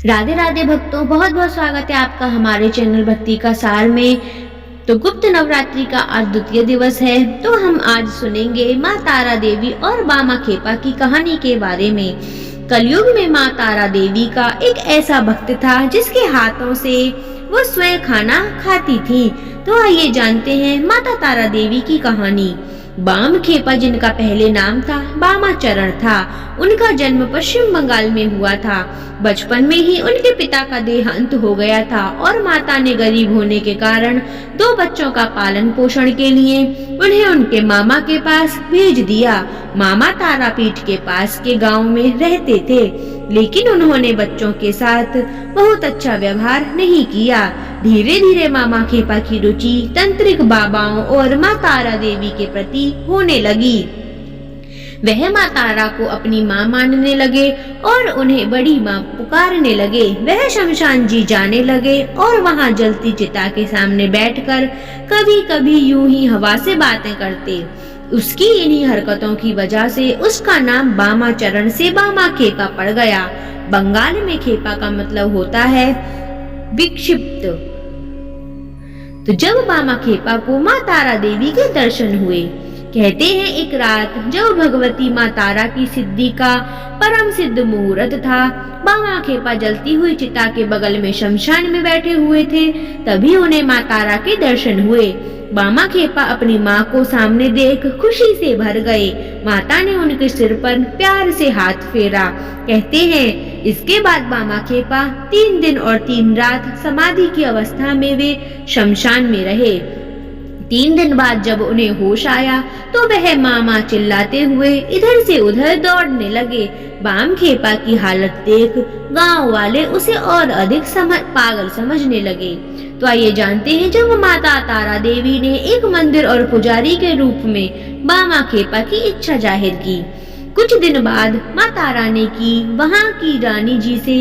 राधे राधे भक्तों, बहुत बहुत स्वागत है आपका हमारे चैनल भक्ति का सार में। तो गुप्त नवरात्रि का आज द्वितीय दिवस है, तो हम आज सुनेंगे माँ तारा देवी और बामा खेपा की कहानी के बारे में। कलयुग में माँ तारा देवी का एक ऐसा भक्त था जिसके हाथों से वो स्वयं खाना खाती थी। तो आइए जानते हैं माता तारा देवी की कहानी। बाम खेपा, जिनका पहले नाम था बामा चरण था, उनका जन्म पश्चिम बंगाल में हुआ था। बचपन में ही उनके पिता का देहांत हो गया था और माता ने गरीब होने के कारण 2 बच्चों का पालन पोषण के लिए उन्हें उनके मामा के पास भेज दिया। मामा तारापीठ के पास के गांव में रहते थे, लेकिन उन्होंने बच्चों के साथ बहुत अच्छा व्यवहार नहीं किया। धीरे धीरे मामा खेपा की रुचि तंत्रिक बाबाओं और माँ तारा देवी के प्रति होने लगी। वह माँ तारा को अपनी माँ मानने लगे और उन्हें बड़ी माँ पुकारने लगे। वह शमशान जी जाने लगे और वहाँ जलती चिता के सामने बैठकर कभी कभी यूं ही हवा से बातें करते। उसकी इन्हीं हरकतों की वजह से उसका नाम बामा चरण से बामा खेपा पड़ गया। बंगाल में खेपा का मतलब होता है विक्षिप्त। तो जब बामा खेपा को माँ तारा देवी के दर्शन हुए, कहते हैं एक रात जब भगवती माँ तारा की सिद्धि का परम सिद्ध मुहूर्त था, बामा खेपा जलती हुई चिता के बगल में शमशान में बैठे हुए थे। तभी उन्हें माँ तारा के दर्शन हुए। बामा खेपा अपनी माँ को सामने देख खुशी से भर गए। माता ने उनके सिर पर प्यार से हाथ फेरा। कहते हैं इसके बाद बामा खेपा 3 दिन और 3 रात समाधि की अवस्था में वे शमशान में रहे। 3 दिन बाद जब उन्हें होश आया तो वह मामा चिल्लाते हुए इधर से उधर दौड़ने लगे। बाम खेपा की हालत देख गांव वाले उसे और अधिक पागल समझने लगे। तो आइए जानते हैं जब माता तारा देवी ने एक मंदिर और पुजारी के रूप में बामा खेपा की इच्छा जाहिर की। कुछ दिन बाद माँ तारा ने वहाँ की रानी जी से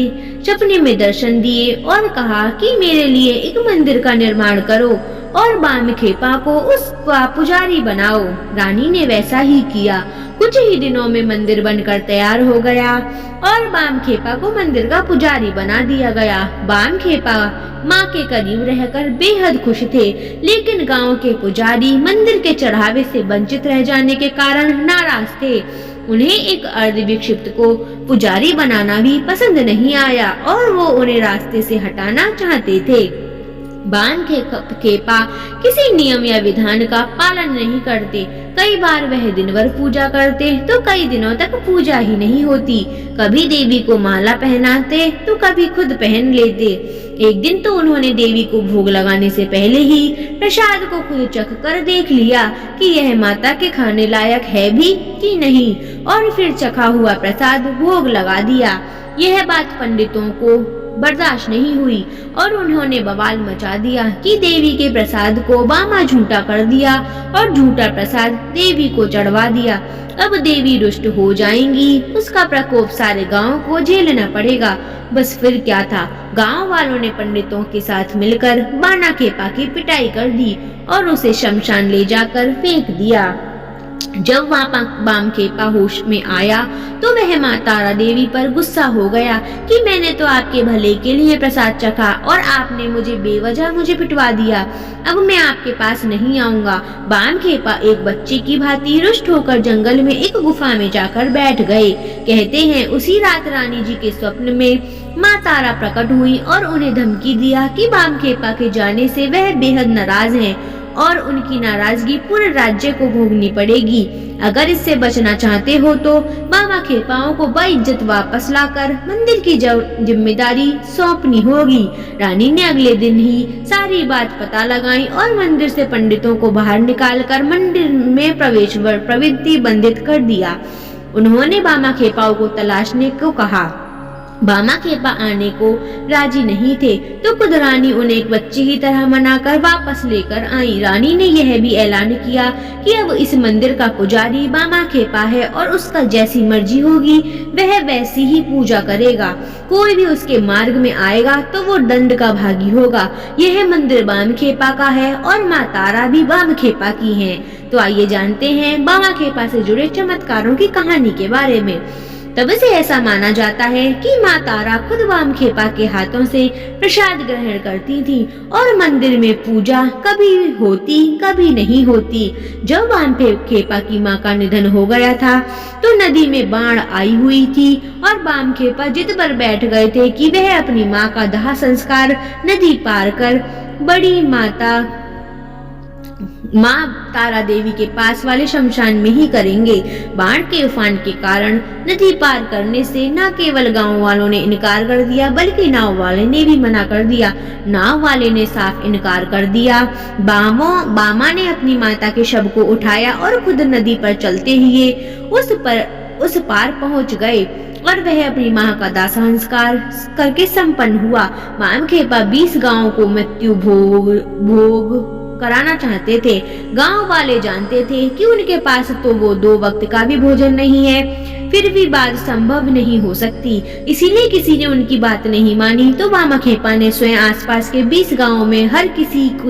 सपने में दर्शन दिए और कहा कि मेरे लिए एक मंदिर का निर्माण करो और बाम खेपा को उसका पुजारी बनाओ। रानी ने वैसा ही किया। कुछ ही दिनों में मंदिर बनकर तैयार हो गया और बाम खेपा को मंदिर का पुजारी बना दिया गया। बाम खेपा माँ के करीब रहकर बेहद खुश थे, लेकिन गांव के पुजारी मंदिर के चढ़ावे से वंचित रह जाने के कारण नाराज थे। उन्हें एक अर्ध विक्षिप्त को पुजारी बनाना भी पसंद नहीं आया और वो उन्हें रास्ते से हटाना चाहते थे। बाम खेपा किसी नियम या विधान का पालन नहीं करते। कई बार वह दिन भर पूजा करते तो कई दिनों तक पूजा ही नहीं होती। कभी देवी को माला पहनाते तो कभी खुद पहन लेते। एक दिन तो उन्होंने देवी को भोग लगाने से पहले ही प्रसाद को खुद चख कर देख लिया कि यह माता के खाने लायक है भी कि नहीं, और फिर चखा हुआ प्रसाद भोग लगा दिया। यह बात पंडितों को बर्दाश्त नहीं हुई और उन्होंने बवाल मचा दिया कि देवी के प्रसाद को बामा झूठा कर दिया और झूठा प्रसाद देवी को चढ़वा दिया। अब देवी रुष्ट हो जाएंगी, उसका प्रकोप सारे गांव को झेलना पड़ेगा। बस फिर क्या था, गांव वालों ने पंडितों के साथ मिलकर बामा खेपा की पिटाई कर दी और उसे शमशान ले जाकर फेंक दिया। जब बाम खेपा होश में आया तो वह माँ तारा देवी पर गुस्सा हो गया कि मैंने तो आपके भले के लिए प्रसाद चखा और आपने मुझे पिटवा दिया। अब मैं आपके पास नहीं आऊंगा। बाम खेपा एक बच्चे की भांति रुष्ट होकर जंगल में एक गुफा में जाकर बैठ गए। कहते हैं उसी रात रानी जी के स्वप्न में माँ तारा प्रकट हुई और उन्हें धमकी दिया कि बाम खेपा के जाने से वह बेहद नाराज हैं और उनकी नाराजगी पूरे राज्य को भोगनी पड़ेगी। अगर इससे बचना चाहते हो तो बामा खेपाओं को बाइज्जत वापस लाकर मंदिर की जिम्मेदारी सौंपनी होगी। रानी ने अगले दिन ही सारी बात पता लगाई और मंदिर से पंडितों को बाहर निकालकर मंदिर में प्रवेश बंदित कर दिया। उन्होंने बामा खेपाओं को तलाशने को कहा। बामा खेपा आने को राजी नहीं थे तो खुद रानी उन्हें एक बच्चे की तरह मनाकर वापस लेकर आई। रानी ने यह भी ऐलान किया कि अब इस मंदिर का पुजारी बामा खेपा है और उसका जैसी मर्जी होगी वह वैसी ही पूजा करेगा। कोई भी उसके मार्ग में आएगा तो वो दंड का भागी होगा। यह मंदिर बाम खेपा का है और माँ तारा भी बाम खेपा की है। तो आइए जानते हैं बामा खेपा से जुड़े चमत्कारों की कहानी के बारे में। तब से ऐसा माना जाता है कि माँ तारा खुद वामखेपा के हाथों से प्रसाद ग्रहण करती थी और मंदिर में पूजा कभी होती कभी नहीं होती। जब वामखेपा की माँ का निधन हो गया था तो नदी में बाढ़ आई हुई थी और वामखेपा जिद पर बैठ गए थे कि वह अपनी माँ का दाह संस्कार नदी पार कर बड़ी माँ तारा देवी के पास वाले शमशान में ही करेंगे। बाढ़ के उफान के कारण नदी पार करने से न केवल गांव वालों ने इनकार कर दिया बल्कि नाव वाले ने भी मना कर दिया। नाव वाले ने साफ इनकार कर दिया। बामा ने अपनी माता के शव को उठाया और खुद नदी पर चलते हुए उस पार पहुंच गए और वह अपनी मां का दाह संस्कार करके संपन्न हुआ। वामखेपा 20 गांवों को मृत्यु भोग कराना चाहते थे। गांव वाले जानते थे कि उनके पास तो वो 2 वक्त का भी भोजन नहीं है, फिर भी बात संभव नहीं हो सकती। इसीलिए किसी ने उनकी बात नहीं मानी तो वामखेपा ने स्वयं आसपास के 20 गांवों में हर किसी को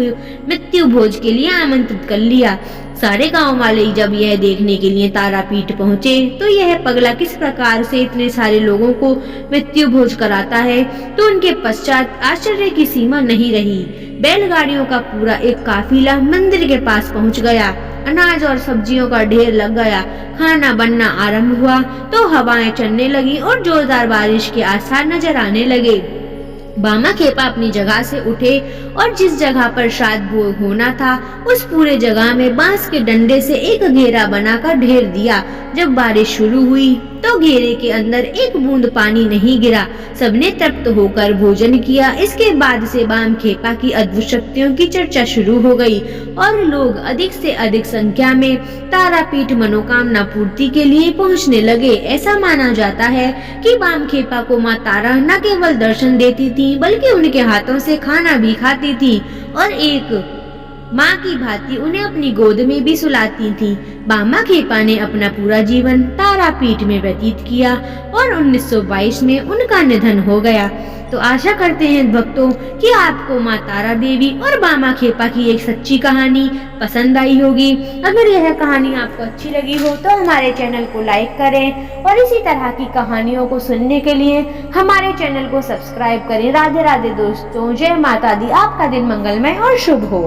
मृत्यु भोज के लिए आमंत्रित कर लिया। सारे गांव वाले जब यह देखने के लिए तारापीठ पहुंचे तो यह पगला किस प्रकार से इतने सारे लोगों को मृत्यु भोज कराता है, तो उनके पश्चात आश्चर्य की सीमा नहीं रही। बैलगाड़ियों का पूरा एक काफिला मंदिर के पास पहुंच गया। अनाज और सब्जियों का ढेर लग गया। खाना बनना आरंभ हुआ तो हवाएं चलने लगी और जोरदार बारिश के आसार नजर आने लगे। वामखेपा अपनी जगह से उठे और जिस जगह पर श्राद्ध भोग होना था उस पूरे जगह में बांस के डंडे से एक घेरा बनाकर ढेर दिया। जब बारिश शुरू हुई तो घेरे के अंदर एक बूंद पानी नहीं गिरा। सबने तृप्त होकर भोजन किया। इसके बाद से वामखेपा की अद्भुत शक्तियों की चर्चा शुरू हो गई और लोग अधिक से अधिक संख्या में तारापीठ मनोकामना पूर्ति के लिए पहुंचने लगे। ऐसा माना जाता है कि वामखेपा को माँ तारा न केवल दर्शन देती थी बल्कि उनके हाथों से खाना भी खाती थी और एक माँ की भांति उन्हें अपनी गोद में भी सुलाती थी। वामखेपा ने अपना पूरा जीवन तारापीठ में व्यतीत किया और 1922 में उनका निधन हो गया। तो आशा करते हैं भक्तों कि आपको माँ तारा देवी और वामखेपा की एक सच्ची कहानी पसंद आई होगी। अगर यह कहानी आपको अच्छी लगी हो तो हमारे चैनल को लाइक करें और इसी तरह की कहानियों को सुनने के लिए हमारे चैनल को सब्सक्राइब करें। राधे राधे दोस्तों, जय माता दी। आपका दिन मंगलमय और शुभ हो।